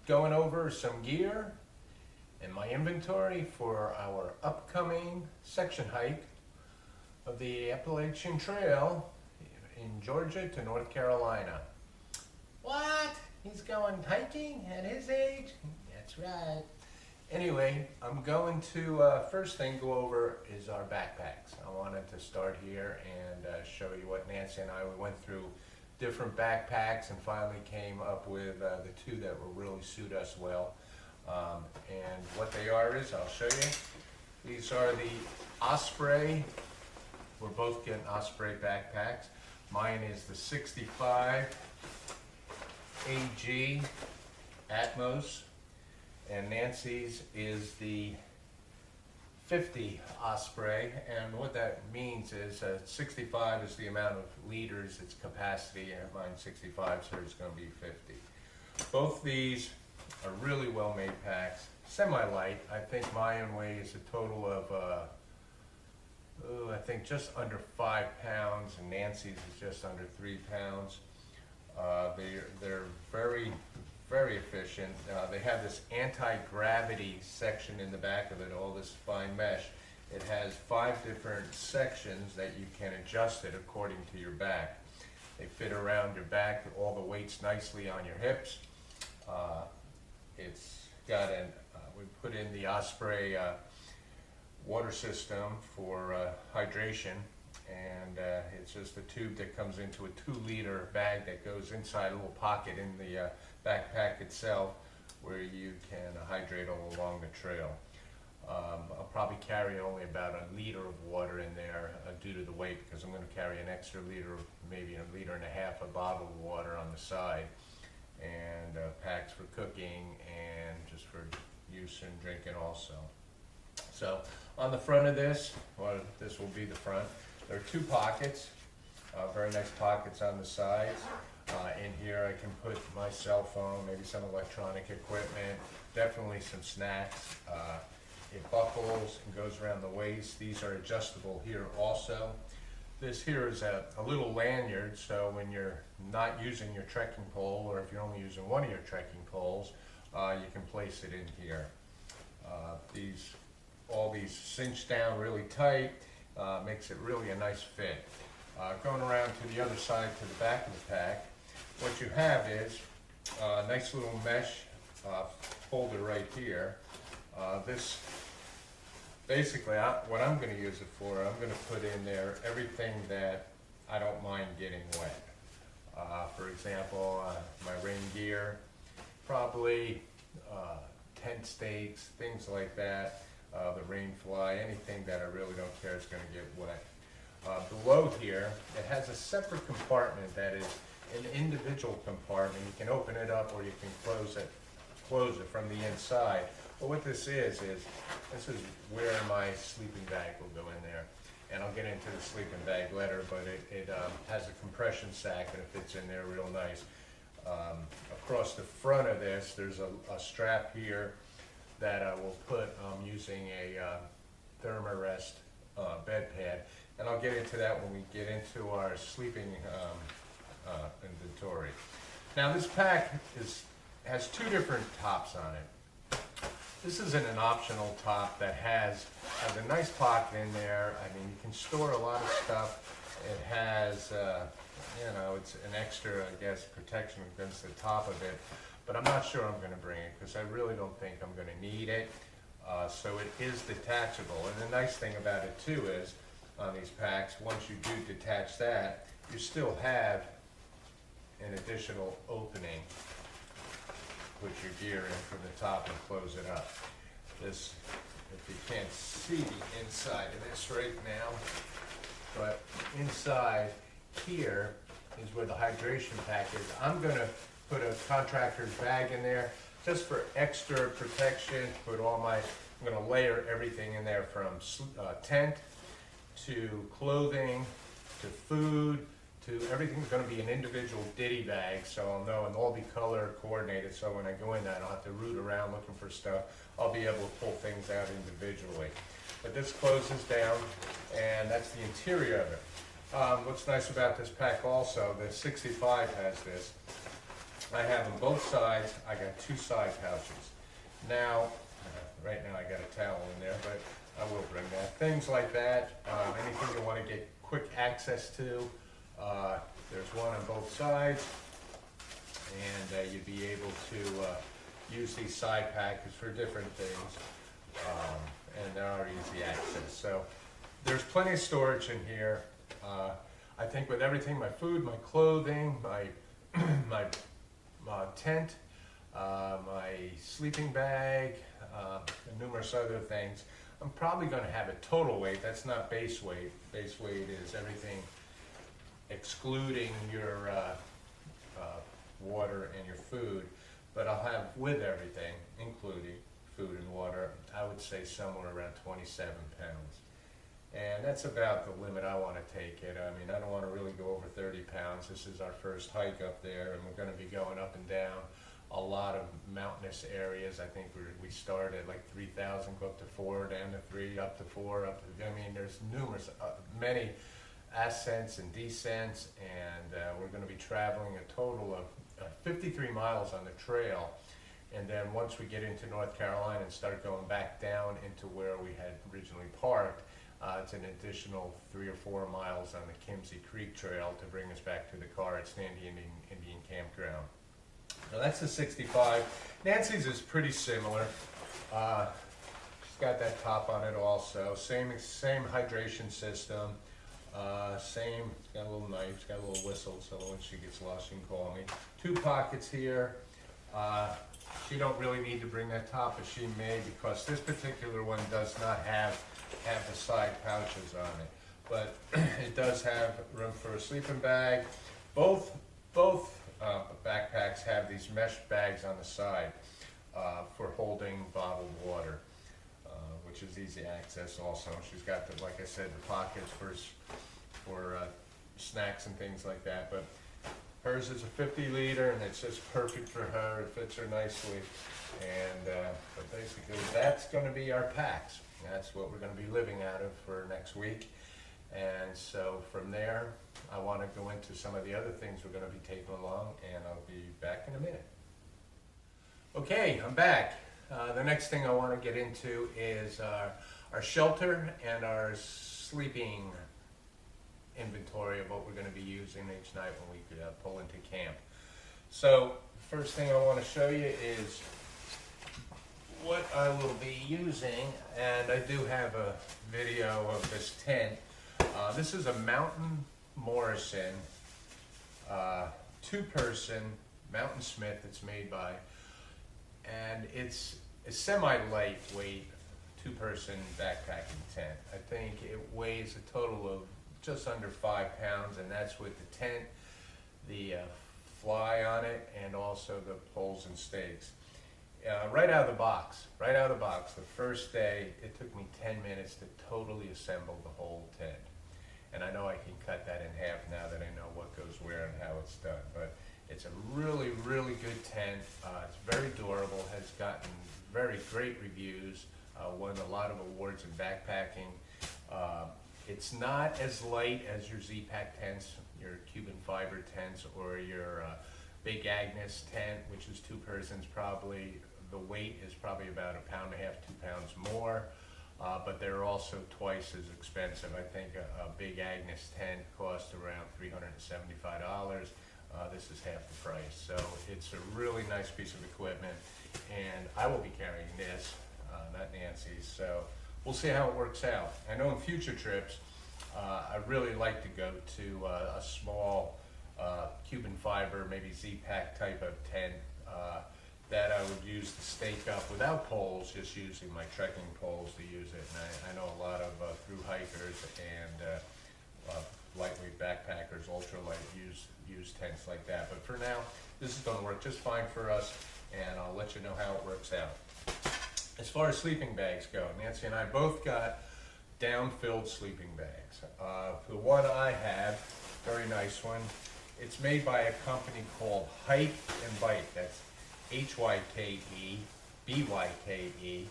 going over some gear and my inventory for our upcoming section hike of the Appalachian Trail in Georgia to North Carolina. What? He's going hiking at his age? That's right. Anyway, I'm going to, first thing go over is our backpacks. I wanted to start here and show you what Nancy and I, we went through different backpacks and finally came up with the two that will really suit us well. And what they are is, I'll show you. These are the Osprey. We're both getting Osprey backpacks. Mine is the 65 AG Atmos, and Nancy's is the 50 Osprey. And what that means is 65 is the amount of liters, its capacity, and mine's 65, so it's going to be 50. Both these are really well made packs, semi-light. I think mine weighs a total of I think just under 5 pounds, and Nancy's is just under 3 pounds. They're very, very efficient. They have this anti-gravity section in the back of it, all this fine mesh. It has 5 different sections that you can adjust it according to your back. They fit around your back, all the weight's nicely on your hips. It's got we put in the Osprey water system for hydration, and it's just a tube that comes into a 2-liter bag that goes inside a little pocket in the backpack itself, where you can hydrate all along the trail. I'll probably carry only about a liter of water in there due to the weight, because I'm going to carry an extra liter, maybe a liter and a half, a bottle of water on the side, and packs for cooking and just for use and drinking also. So on the front of this, well, this will be the front. There are 2 pockets, very nice pockets on the sides. In here I can put my cell phone, maybe some electronic equipment, definitely some snacks. It buckles and goes around the waist. These are adjustable here also. This here is a little lanyard, so when you're not using your trekking pole, or if you're only using one of your trekking poles, you can place it in here. All these cinch down really tight, makes it really a nice fit. Going around to the other side, to the back of the pack, what you have is a nice little mesh folder right here. This, basically, what I'm going to use it for, I'm going to put in there everything that I don't mind getting wet. For example, my rain gear, probably tent stakes, things like that. The rain fly, anything that I really don't care is going to get wet. Below here, it has a separate compartment that is an individual compartment. You can open it up or you can close it from the inside. But what this is where my sleeping bag will go in there. And I'll get into the sleeping bag later, but it has a compression sack and it fits in there real nice. Across the front of this, there's a strap here that I will put using a Thermarest bed pad, and I'll get into that when we get into our sleeping inventory. Now this pack has 2 different tops on it. This isn't an optional top that has a nice pocket in there. I mean, you can store a lot of stuff. It has, it's an extra, I guess, protection against the top of it. But I'm not sure I'm going to bring it because I really don't think I'm going to need it. So it is detachable. And the nice thing about it too is, on these packs, once you do detach that, you still have an additional opening. Put your gear in from the top and close it up. This, if you can't see the inside of this right now, but inside here is where the hydration pack is. I'm going to put a contractor's bag in there just for extra protection. I'm going to layer everything in there from tent to clothing to food to everything's going to be an individual ditty bag, so I'll know, and all be color coordinated, so when I go in there I don't have to root around looking for stuff. I'll be able to pull things out individually. But this closes down, and that's the interior of it. What's nice about this pack also, the 65 has this. I have on both sides, I got 2 side pouches. Now, right now I got a towel in there, but I will bring that. Things like that, anything you want to get quick access to, there's one on both sides, and you'd be able to use these side packets for different things, and there are easy access. So there's plenty of storage in here. I think with everything, my food, my clothing, my my tent, my sleeping bag, and numerous other things, I'm probably going to have a total weight. That's not base weight. Base weight is everything excluding your water and your food, but I'll have with everything, including food and water, I would say somewhere around 27 pounds. And that's about the limit I want to take it. I mean, I don't want to really go over 30 pounds. This is our first hike up there, and we're going to be going up and down a lot of mountainous areas. I think we start at like 3,000, go up to 4, down to 3, up to 4, up to, I mean, there's numerous, many ascents and descents, and we're going to be traveling a total of 53 miles on the trail. And then once we get into North Carolina and start going back down into where we had originally parked, it's an additional 3 or 4 miles on the Kimsey Creek Trail to bring us back to the car at Standy Indian Campground. So that's the 65. Nancy's is pretty similar. She's got that top on it also. Same hydration system. Same, it's got a little knife, it's got a little whistle, so when she gets lost she can call me. 2 pockets here. She don't really need to bring that top, but she may, because this particular one does not have the side pouches on it. But it does have room for a sleeping bag. Both backpacks have these mesh bags on the side for holding bottled water, which is easy access also. She's got, the, like I said, the pockets for snacks and things like that. But hers is a 50 liter, and it's just perfect for her. It fits her nicely. And but basically, that's going to be our packs. That's what we're going to be living out of for next week. And so from there, I want to go into some of the other things we're going to be taking along, and I'll be back in a minute. Okay, I'm back. The next thing I want to get into is our shelter and our sleeping inventory of what we're going to be using each night when we pull into camp. So first thing I want to show you is what I will be using, and I do have a video of this tent. This is a Mountain Morrison 2-person Mountain Smith it's made by, and it's a semi-lightweight 2-person backpacking tent. I think it weighs a total of just under 5 pounds, and that's with the tent, the fly on it, and also the poles and stakes. Right out of the box, the first day, it took me 10 minutes to totally assemble the whole tent. And I know I can cut that in half now that I know what goes where and how it's done. But it's a really, really good tent. It's very durable, has gotten very great reviews, won a lot of awards in backpacking. It's not as light as your Z-Pack tents, your Cuban fiber tents, or your Big Agnes tent, which is 2 persons. Probably the weight is probably about 1.5 pounds, 2 pounds more, but they're also twice as expensive. I think a Big Agnes tent costs around $375. This is half the price, so it's a really nice piece of equipment, and I will be carrying this, not Nancy's. So we'll see how it works out. I know in future trips, I really like to go to a small Cuban fiber, maybe Z-Pack type of tent that I would use to stake up without poles, just using my trekking poles to use it. And I know a lot of through hikers and lightweight backpackers, ultralight, use tents like that. But for now, this is going to work just fine for us, and I'll let you know how it works out. As far as sleeping bags go, Nancy and I both got down-filled sleeping bags. The one I have, very nice one, it's made by a company called Hike and Bike. That's Hyke, BYKE,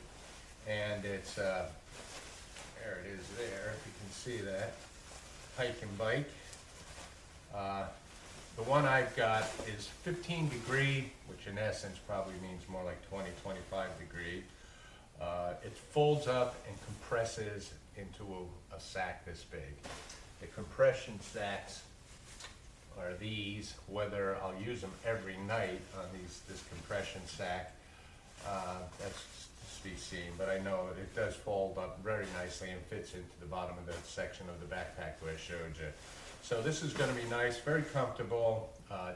and it's, there it is there, if you can see that, Hike and Bike. The The one I've got is 15 degree, which in essence probably means more like 20, 25 degree. It folds up and compresses into a sack this big. The compression sacks are these, whether I'll use them every night on this compression sack, that's to be seen, but I know it does fold up very nicely and fits into the bottom of the section of the backpack where I showed you. So this is going to be nice, very comfortable,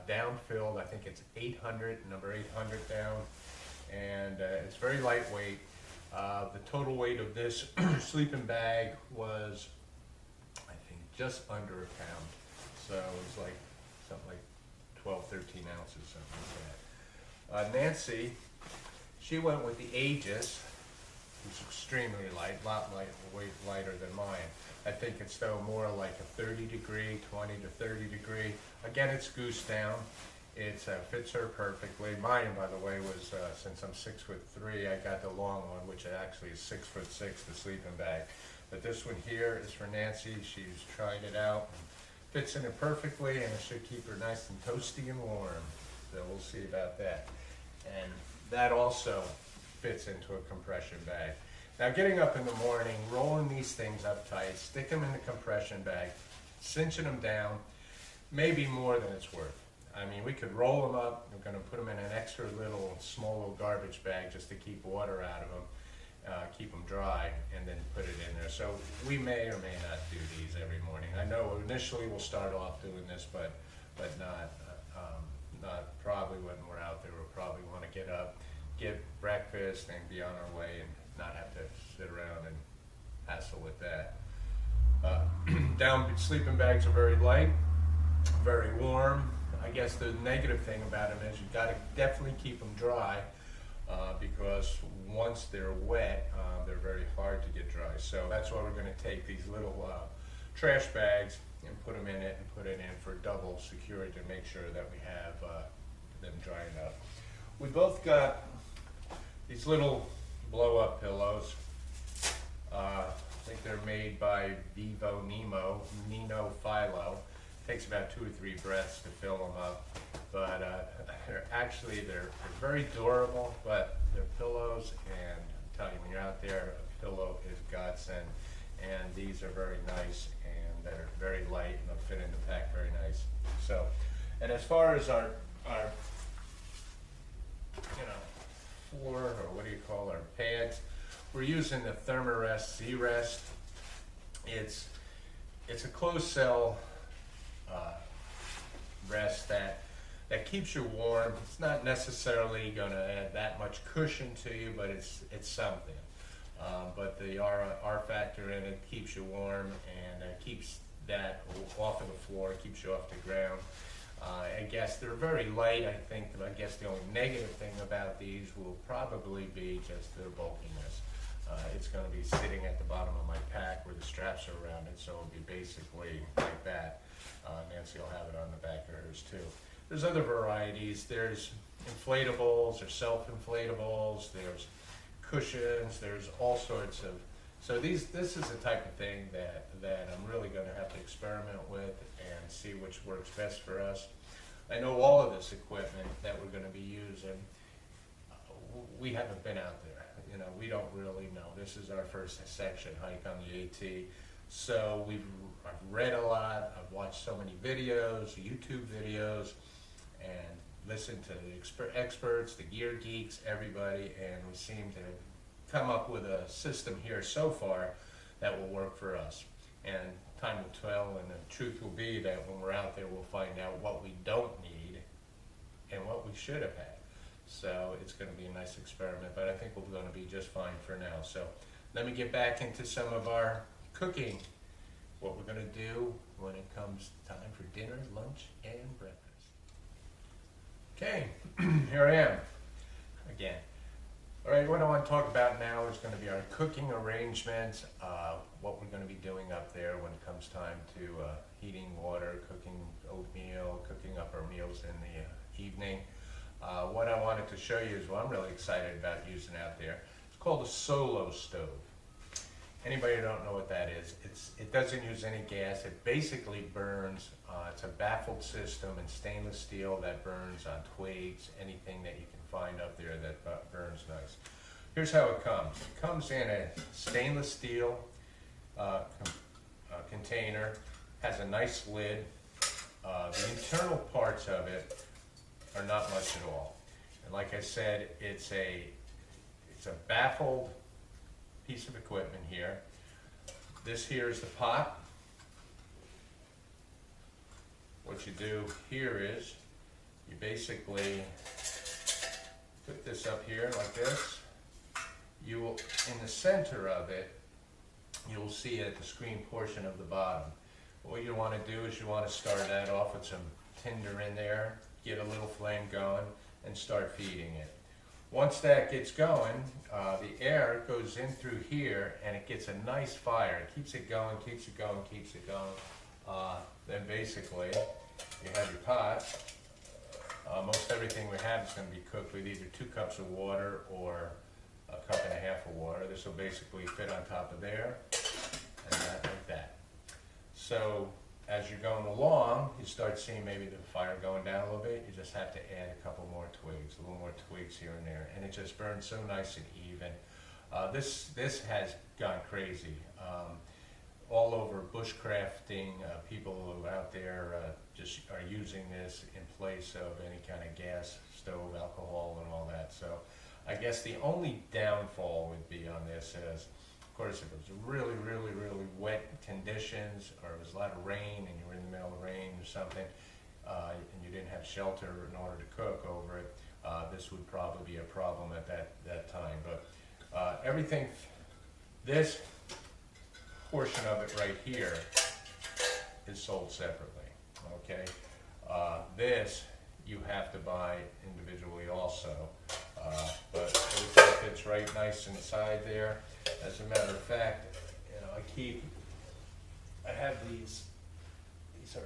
down-filled. I think it's 800, number 800 down, and it's very lightweight. The total weight of this sleeping bag was, I think, just under a pound. So it was like something like 12, 13 ounces, something like that. Nancy, she went with the Aegis, who's extremely light, a lot lighter than mine. I think it's though more like a 30 degree, 20 to 30 degree. Again, it's goose down. It fits her perfectly. Mine, by the way, was, since I'm 6'3", I got the long one, which actually is 6'6", the sleeping bag. But this one here is for Nancy. She's tried it out. Fits in it perfectly, and it should keep her nice and toasty and warm. So we'll see about that. And that also fits into a compression bag. Now, getting up in the morning, rolling these things up tight, stick them in the compression bag, cinching them down, maybe more than it's worth. I mean, we could roll them up. We're going to put them in an extra small little garbage bag just to keep water out of them, keep them dry, and then put it in there. So we may or may not do these every morning. I know initially we'll start off doing this, but not probably when we're out there. We'll probably want to get up, get breakfast, and be on our way, and not have to sit around and hassle with that. Down sleeping bags are very light, very warm. I guess the negative thing about them is you've got to definitely keep them dry, because once they're wet, they're very hard to get dry. So that's why we're going to take these little trash bags and put them in it and put it in for double security to make sure that we have them dry enough. We both got these little blow-up pillows. I think they're made by Nino Philo. Takes about 2 or 3 breaths to fill them up, but they're very durable. But they're pillows, and I'm telling you, when you're out there, a pillow is godsend. And these are very nice, and they're very light, and they'll fit in the pack very nice. So, and as far as our floor, or what do you call our pads, we're using the Thermarest Z-Rest. It's a closed cell rest that keeps you warm. It's not necessarily going to add that much cushion to you, but it's something. But the R factor in it keeps you warm, and keeps that off of the floor, keeps you off the ground. I guess they're very light. I guess the only negative thing about these will probably be just their bulkiness. It's going to be sitting at the bottom of my pack where the straps are around it, so it'll be basically like that. Nancy will have it on the back of hers too. There's other varieties. There's inflatables, there's self-inflatables, there's cushions, there's all sorts of. So this is the type of thing that I'm really going to have to experiment with and see which works best for us. I know all of this equipment that we're going to be using, we haven't been out there. We don't really know. This is our first section hike on the AT. So I've read a lot, I've watched so many videos, YouTube videos, and listened to the experts, the gear geeks, everybody, and we seem to come up with a system here so far that will work for us. And time will tell, and the truth will be that when we're out there, we'll find out what we don't need and what we should have had. So it's going to be a nice experiment, but I think we're going to be just fine for now. So let me get back into some of our cooking, what we're going to do when it comes time for dinner, lunch, and breakfast. Okay, here I am again. All right, what I want to talk about now is going to be our cooking arrangements, what we're going to be doing up there when it comes time to heating water, cooking oatmeal, cooking up our meals in the evening. What I wanted to show you is what I'm really excited about using out there. It's called a Solo stove. anybody who don't know what that is, it doesn't use any gas. It basically burns. It's a baffled system in stainless steel that burns on twigs, anything that you can find up there that burns nice. Here's how it comes. It comes in a stainless steel container, has a nice lid. The internal parts of it are not much at all. And like I said, it's a baffled piece of equipment here. This here is the pot. What you do here is you basically put this up here like this. You will, in the center of it, you'll see at the screen portion of the bottom. What you want to do is you want to start that off with some tinder in there, get a little flame going, and start feeding it. Once that gets going, the air goes in through here and it gets a nice fire. It keeps it going, keeps it going, keeps it going. Then basically, you have your pot. Most everything we have is going to be cooked with either 2 cups of water or a cup and a half of water. This will basically fit on top of there, and that like that. So as you're going along, you start seeing maybe the fire going down a little bit. You just have to add a couple more twigs, a little more twigs here and there, and it just burns so nice and even. This has gone crazy. All over bushcrafting, people out there just are using this in place of any kind of gas stove, alcohol, and all that. So I guess the only downfall would be on this is, of course, if it was really, really, really wet conditions, or it was a lot of rain and you were in the middle of rain or something, and you didn't have shelter in order to cook over it, this would probably be a problem at that time. But everything, this portion of it right here is sold separately, okay? This you have to buy individually also, but everything fits right nice inside there. As a matter of fact, you know, I have these are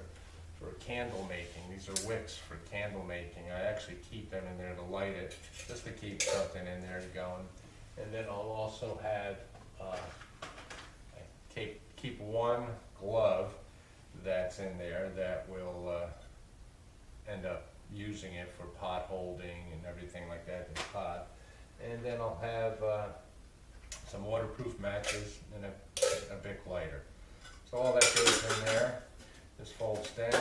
for candle making. These are wicks for candle making. I actually keep them in there to light it, just to keep something in there going. And then I'll also have keep one glove that's in there that will end up using it for pot holding and everything like that in the pot. And then I'll have some waterproof matches and a Bic lighter. So all that goes in there. This folds down,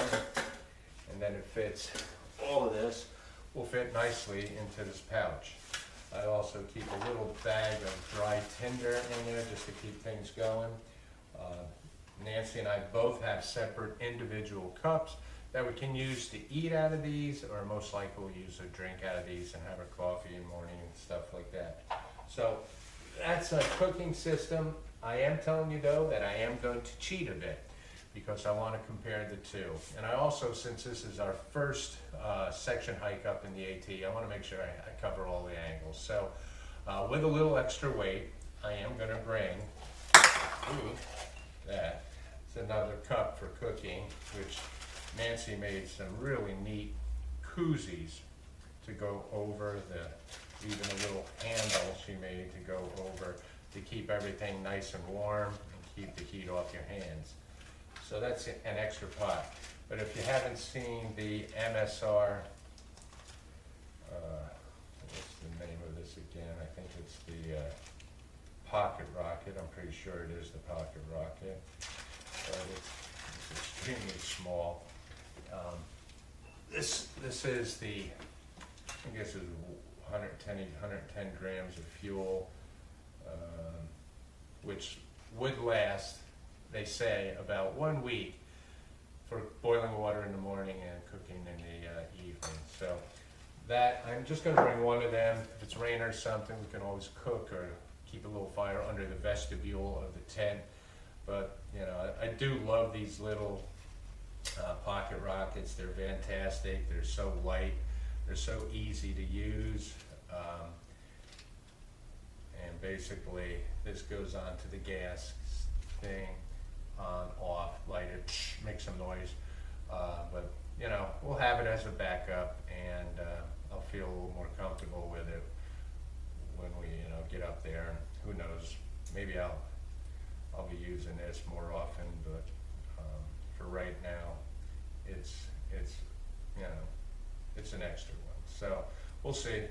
and then it fits. All of this will fit nicely into this pouch. I also keep a little bag of dry tinder in there just to keep things going. Nancy and I both have separate individual cups that we can use to eat out of these, or most likely we'll use a drink out of these and have our coffee in the morning and stuff like that. So that's a cooking system. I am telling you though that I am going to cheat a bit because I want to compare the two. And I also, since this is our first section hike up in the AT, I want to make sure I cover all the angles. So with a little extra weight, I am going to bring that. It's another cup for cooking, which Nancy made some really neat koozies to go over even a little handle she made to go over to keep everything nice and warm and keep the heat off your hands. So that's an extra pot. But if you haven't seen the MSR, what's the name of this again? I think it's the Pocket Rocket. I'm pretty sure it is the Pocket Rocket. But it's extremely small. This is the, I guess it's 110 grams of fuel, which would last, they say, about 1 week for boiling water in the morning and cooking in the evening. So that, I'm just going to bring one of them. If it's rain or something, we can always cook or keep a little fire under the vestibule of the tent. But, you know, I do love these little Pocket Rockets. They're fantastic. They're so light. They're so easy to use. And basically, this goes on to the gas thing, on, off, light it, make some noise. But, you know, we'll have it as a backup, and I'll feel a little more comfortable with it when we, you know, get up there. And who knows, maybe I'll I'll be using this more often, but for right now, it's you know, it's an extra one. So we'll see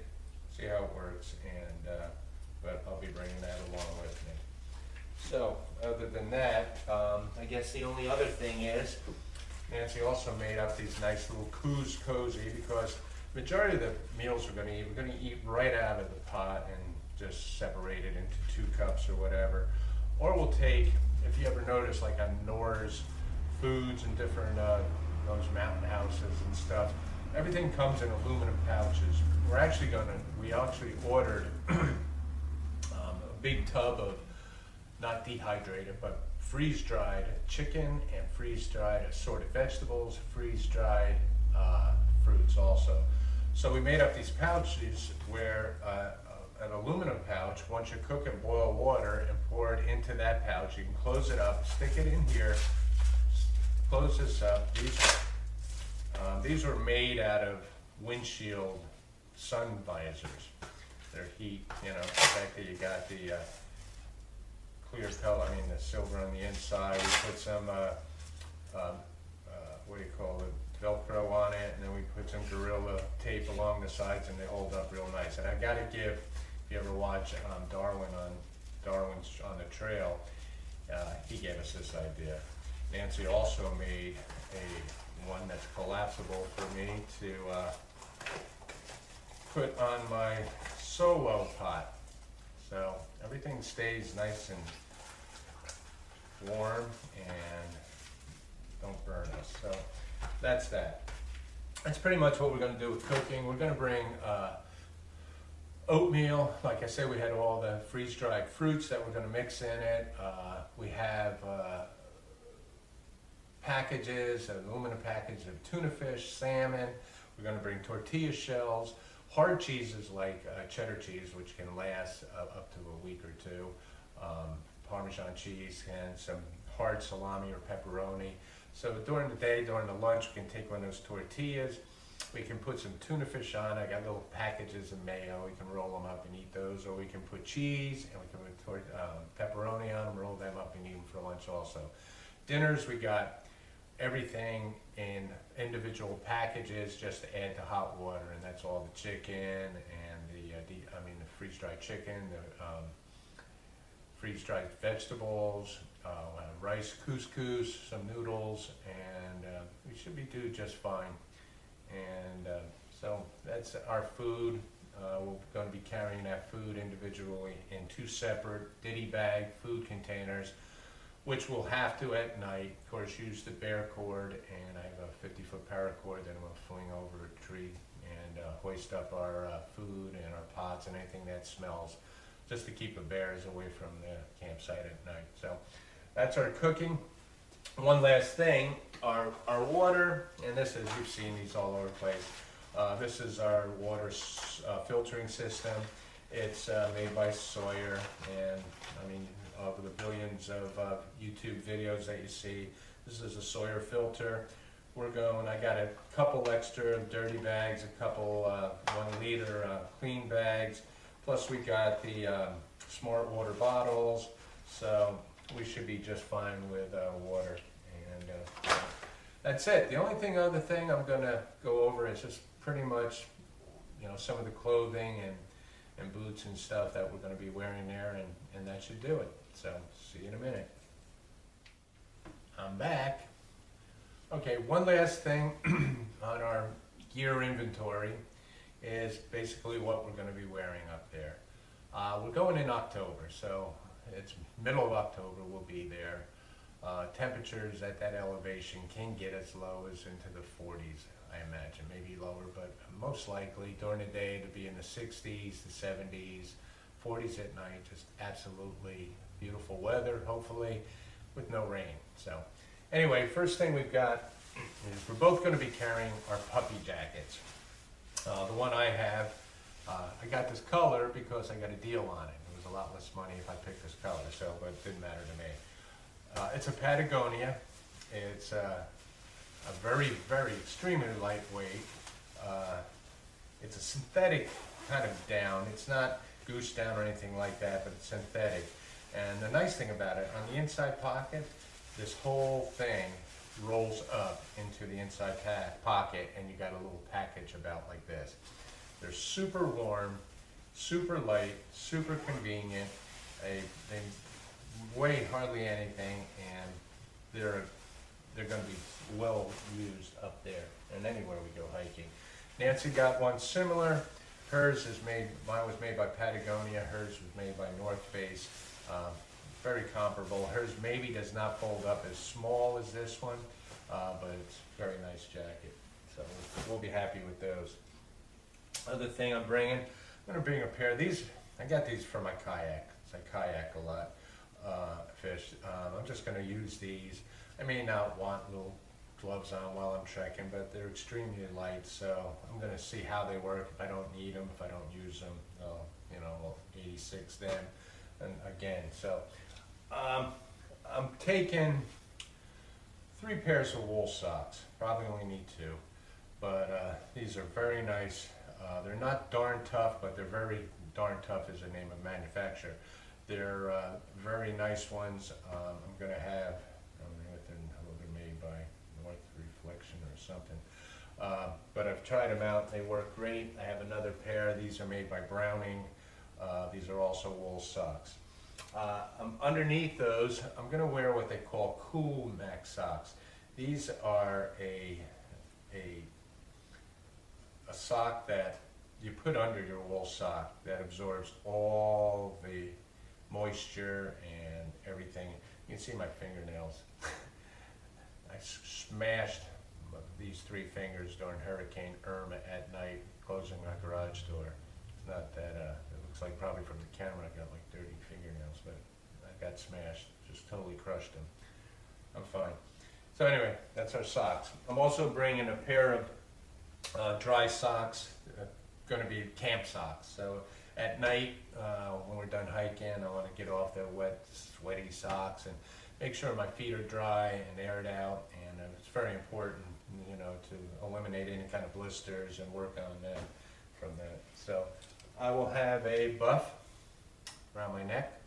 how it works, and but I'll be bringing that along with me. So other than that, I guess the only other thing is Nancy also made up these nice little cozy, because majority of the meals we're going to eat right out of the pot and just separate it into 2 cups or whatever. Or we'll take, if you ever notice, like on Nor's Foods and different those mountain houses and stuff, everything comes in aluminum pouches. We actually ordered a big tub of, not dehydrated, but freeze-dried chicken and freeze-dried assorted vegetables, freeze-dried fruits also. So we made up these pouches where an aluminum pouch, once you cook and boil water and pour it into that pouch, you can close it up, stick it in here, close this up. These were made out of windshield sun visors. They're heat, you know, the fact that you got the clear color, I mean the silver on the inside. We put some, what do you call it, Velcro on it, and then we put some Gorilla tape along the sides, and they hold up real nice. And I gotta give, if you ever watch Darwin's on the Trail, he gave us this idea. Nancy also made one that's collapsible for me to put on my solo pot. So everything stays nice and warm and don't burn us. So that's that. That's pretty much what we're going to do with cooking. We're going to bring oatmeal. Like I said, we had all the freeze-dried fruits that we're going to mix in it. We have packages, an aluminum package of tuna fish, salmon. We're going to bring tortilla shells, hard cheeses like cheddar cheese, which can last up to a week or 2, Parmesan cheese, and some hard salami or pepperoni. So during the day, during the lunch, we can take one of those tortillas. We can put some tuna fish on. I got little packages of mayo. We can roll them up and eat those, or we can put cheese and we can put pepperoni on them, roll them up and eat them for lunch also. Dinners, we got everything in individual packages just to add to hot water, and that's all the chicken and the freeze-dried chicken, the freeze-dried vegetables, rice couscous, some noodles, and we should be doing just fine. And so that's our food. We're going to be carrying that food individually in 2 separate ditty bag food containers, which we'll have to at night, of course, use the bear cord, and I have a 50-foot paracord that we'll fling over a tree and hoist up our food and our pots and anything that smells, just to keep the bears away from the campsite at night. So that's our cooking. One last thing, our water, and this is, you've seen these all over the place. This is our water filtering system. It's made by Sawyer, and I mean, of the billions of YouTube videos that you see, this is a Sawyer filter. I got a couple extra dirty bags, a couple 1 liter clean bags, plus we got the smart water bottles, so we should be just fine with water. And that's it. The only other thing I'm going to go over is just pretty much, you know, some of the clothing and boots and stuff that we're going to be wearing there, and that should do it. So, see you in a minute. I'm back. Okay, one last thing on our gear inventory is basically what we're going to be wearing up there. We're going in October, so it's middle of October we'll be there. Temperatures at that elevation can get as low as into the 40s, I imagine, maybe lower, but most likely during the day to be in the 60s, the 70s, 40s at night, just absolutely beautiful weather, hopefully, with no rain. So anyway, first thing we've got is we're both going to be carrying our puppy jackets. The one I have, I got this color because I got a deal on it. It was a lot less money if I picked this color, so, but it didn't matter to me. It's a Patagonia. It's a very, very extremely lightweight. It's a synthetic kind of down. It's not goose down or anything like that, but it's synthetic. And the nice thing about it, on the inside pocket, this whole thing rolls up into the inside pocket, and you got a little package about like this. They're super warm, super light, super convenient. They weigh hardly anything, and they're going to be well used up there and anywhere we go hiking. Nancy got one similar. Hers is made. Mine was made by Patagonia. Hers was made by North Face. Very comparable. Hers maybe does not fold up as small as this one, but it's a very nice jacket. So we'll be happy with those. Other thing I'm going to bring a pair of these. I got these for my kayak. I kayak a lot, fish. I'm just going to use these. I may not want little gloves on while I'm trekking, but they're extremely light, so I'm going to see how they work. If I don't need them, if I don't use them, I'll 86 them. And again, so I'm taking 3 pairs of wool socks. Probably only need 2, but these are very nice. They're not darn tough, but they're very darn tough is the name of manufacturer. They're very nice ones. I'm going to have, I don't know if they're made by North Reflection or something. But I've tried them out. They work great. I have another pair. These are made by Browning. These are also wool socks. Underneath those, I'm going to wear what they call cool neck socks. These are a sock that you put under your wool sock that absorbs all the moisture and everything. You can see my fingernails. I smashed these 3 fingers during Hurricane Irma at night, closing my garage door. It's not that, it looks like probably from the camera I got like 30 fingernails, but I got smashed, just totally crushed them. I'm fine. So anyway, that's our socks. I'm also bringing a pair of dry socks, going to be camp socks. So at night, when we're done hiking, I want to get off the wet, sweaty socks and make sure my feet are dry and aired out. And it's very important, to eliminate any kind of blisters and work on that from that. So I will have a buff around my neck,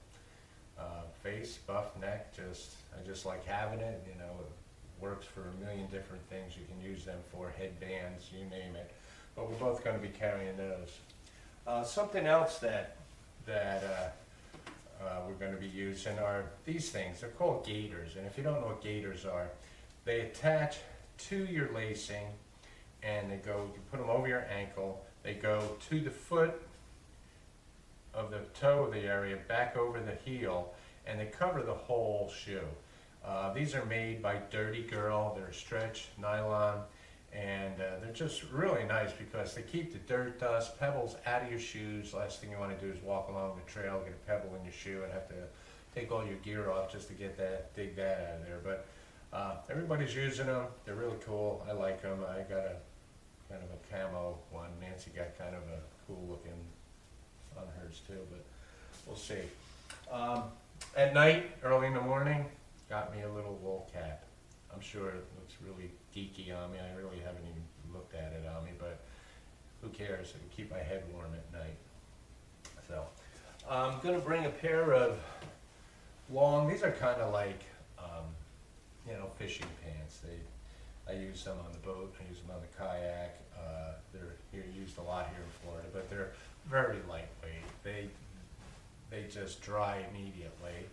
face, buff, neck. I just like having it. It works for a million different things. You can use them for headbands, you name it. But we're both going to be carrying those. Something else that we're going to be using are these things. They're called gaiters, and if you don't know what gaiters are, they attach to your lacing, and they go. You put them over your ankle. They go to the foot of the toe of the area, back over the heel, and they cover the whole shoe. These are made by Dirty Girl. They're stretch nylon. And they're just really nice because they keep the dirt, dust, pebbles out of your shoes. Last thing you want to do is walk along the trail, get a pebble in your shoe, and have to take all your gear off just to get dig that out of there. But everybody's using them. They're really cool. I like them. I got a kind of a camo one. Nancy got kind of a cool looking on hers too, but we'll see. At night, early in the morning, got me a little wool cap. I'm sure it looks really geeky on me. I really haven't even looked at it on me, but who cares? It'll keep my head warm at night. So I'm going to bring a pair of these are kind of like, fishing pants. I use them on the boat. I use them on the kayak. They're used a lot here in Florida, but they're very lightweight. They just dry immediately.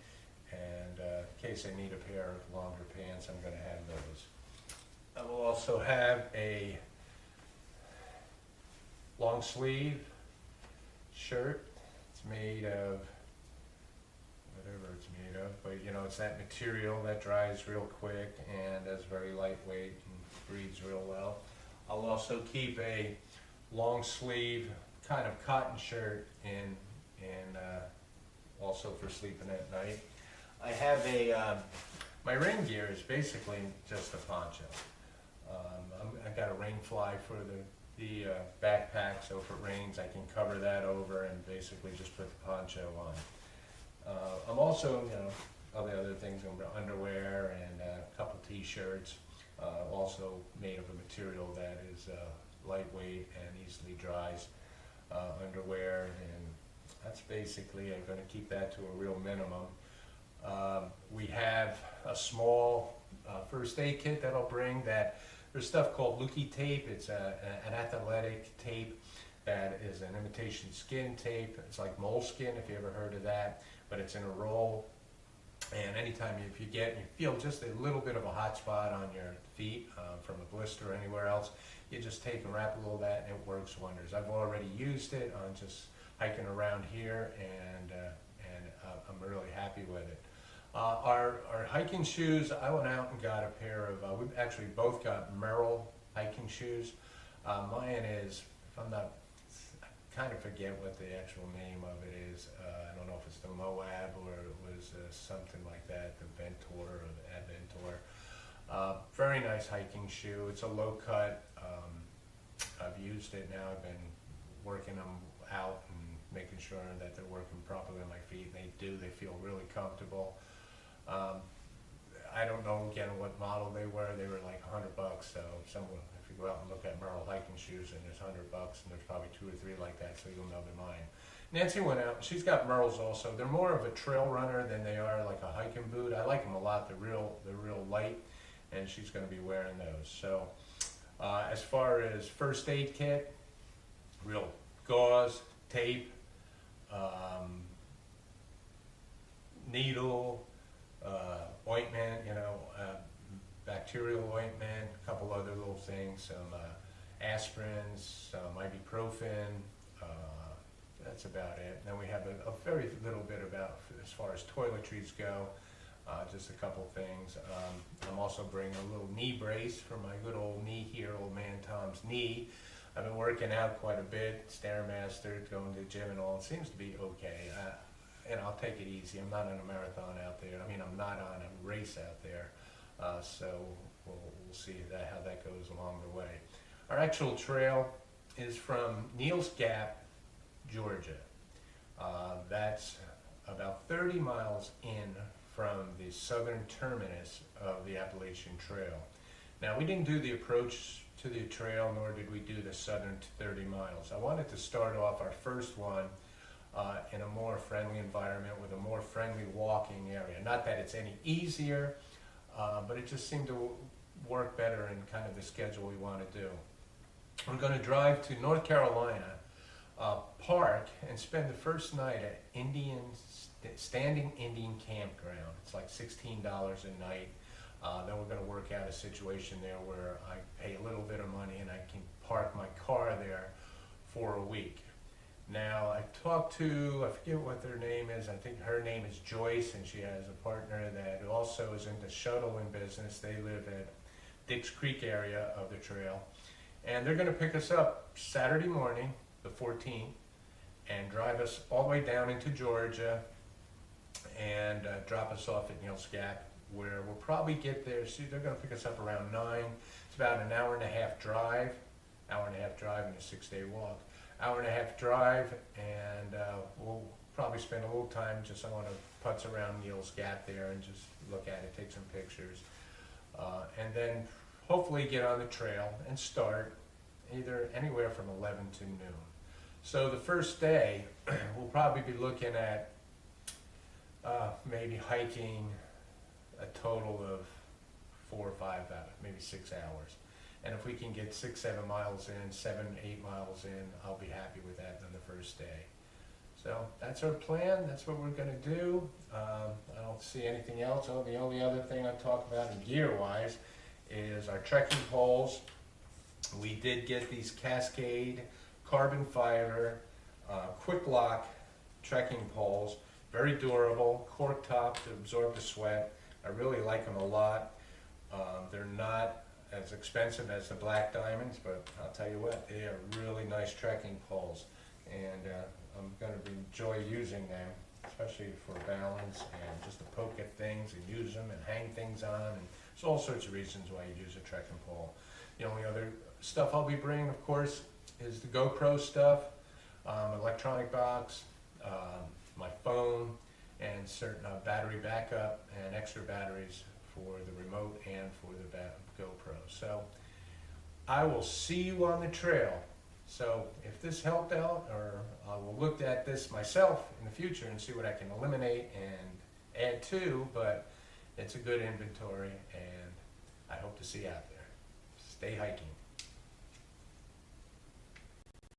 And in case I need a pair of longer pants, I'm going to have those. I will also have a long sleeve shirt. It's made of whatever it's made of, but it's that material that dries real quick and is very lightweight and breathes real well. I'll also keep a long sleeve kind of cotton shirt in also for sleeping at night. I have my rain gear is basically just a poncho. I got a rain fly for the backpack, so if it rains, I can cover that over and basically just put the poncho on. I'm also, all the other things, underwear and a couple t-shirts, also made of a material that is lightweight and easily dries. Underwear, and that's basically, I'm going to keep that to a real minimum. We have a small first aid kit that I'll bring. That there's stuff called Lukey tape. It's an athletic tape that is an imitation skin tape. It's like moleskin, if you ever heard of that, but it's in a roll. And anytime if you feel just a little bit of a hot spot on your feet from a blister or anywhere else, you just take and wrap a little of that, and it works wonders. I've already used it on just hiking around here, and I'm really happy with it. Our hiking shoes, I went out and got a pair of, we actually both got Merrell hiking shoes. Mine is, if I'm not, I kind of forget what the actual name of it is. I don't know if it's the Moab or it was something like that, the Ventor or the Adventor. Very nice hiking shoe. It's a low cut. I've used it now. I've been working them out and making sure that they're working properly on my feet. They do. They feel really comfortable. I don't know again what model they were. They were like $100. So if you go out and look at Merrell hiking shoes, and there's $100, and there's probably 2 or 3 like that, so you'll know they're mine. Nancy went out. She's got Merrells also. They're more of a trail runner than they are like a hiking boot. I like them a lot. They're real light, and she's going to be wearing those. So as far as first aid kit, real gauze, tape, needle, ointment, bacterial ointment, a couple other little things, some aspirins, some ibuprofen. That's about it. Then we have a very little bit about as far as toiletries go, just a couple things. I'm also bringing a little knee brace for my good old knee here, old man Tom's knee. I've been working out quite a bit, Stairmaster, going to the gym and all. It seems to be okay. And I'll take it easy. I'm not on a marathon out there. I mean, I'm not on a race out there. So we'll see how that goes along the way. Our actual trail is from Neels Gap, Georgia. That's about 30 miles in from the southern terminus of the Appalachian Trail. Now, we didn't do the approach to the trail, nor did we do the southern 30 miles. I wanted to start off our first one in a more friendly environment with a more friendly walking area. Not that it's any easier, but it just seemed to work better in kind of the schedule we want to do. We're going to drive to North Carolina, park, and spend the first night at Standing Indian Campground. It's like $16 a night. Then we're going to work out a situation there where I pay a little bit of money and I can park my car there for a week. Now, I talked to, I forget what their name is, I think her name is Joyce, and she has a partner that also is in the shuttling business. They live at Dix Creek area of the trail. And they're going to pick us up Saturday morning, the 14th, and drive us all the way down into Georgia and drop us off at Neels Gap, where we'll probably get there. See, they're going to pick us up around 9. It's about an hour-and-a-half drive and a 6-day walk. Hour-and-a-half drive, and we'll probably spend a little time just, I want to putz around Neels Gap there and just look at it, take some pictures, and then hopefully get on the trail and start either anywhere from 11 to noon. So the first day, we'll probably be looking at maybe hiking a total of 4 or 5 hours, maybe 6 hours. And if we can get 6-7 miles in, 7-8 miles in, I'll be happy with that on the first day. So that's our plan. That's what we're going to do. I don't see anything else. Oh, the only other thing I'll talk about in gear-wise is our trekking poles. We did get these Cascade carbon fiber quick lock trekking poles. Very durable, cork top to absorb the sweat. I really like them a lot. They're not as expensive as the Black Diamonds, but I'll tell you what, they are really nice trekking poles, and I'm going to enjoy using them, especially for balance and just to poke at things and use them and hang things on, and there's all sorts of reasons why you use a trekking pole. The only other stuff I'll be bringing, of course, is the GoPro stuff, electronic box, my phone, and certain battery backup and extra batteries for the remote and for the GoPro. So I will see you on the trail. So if this helped out, or I will look at this myself in the future and see what I can eliminate and add to, but it's a good inventory, and I hope to see you out there. Stay hiking.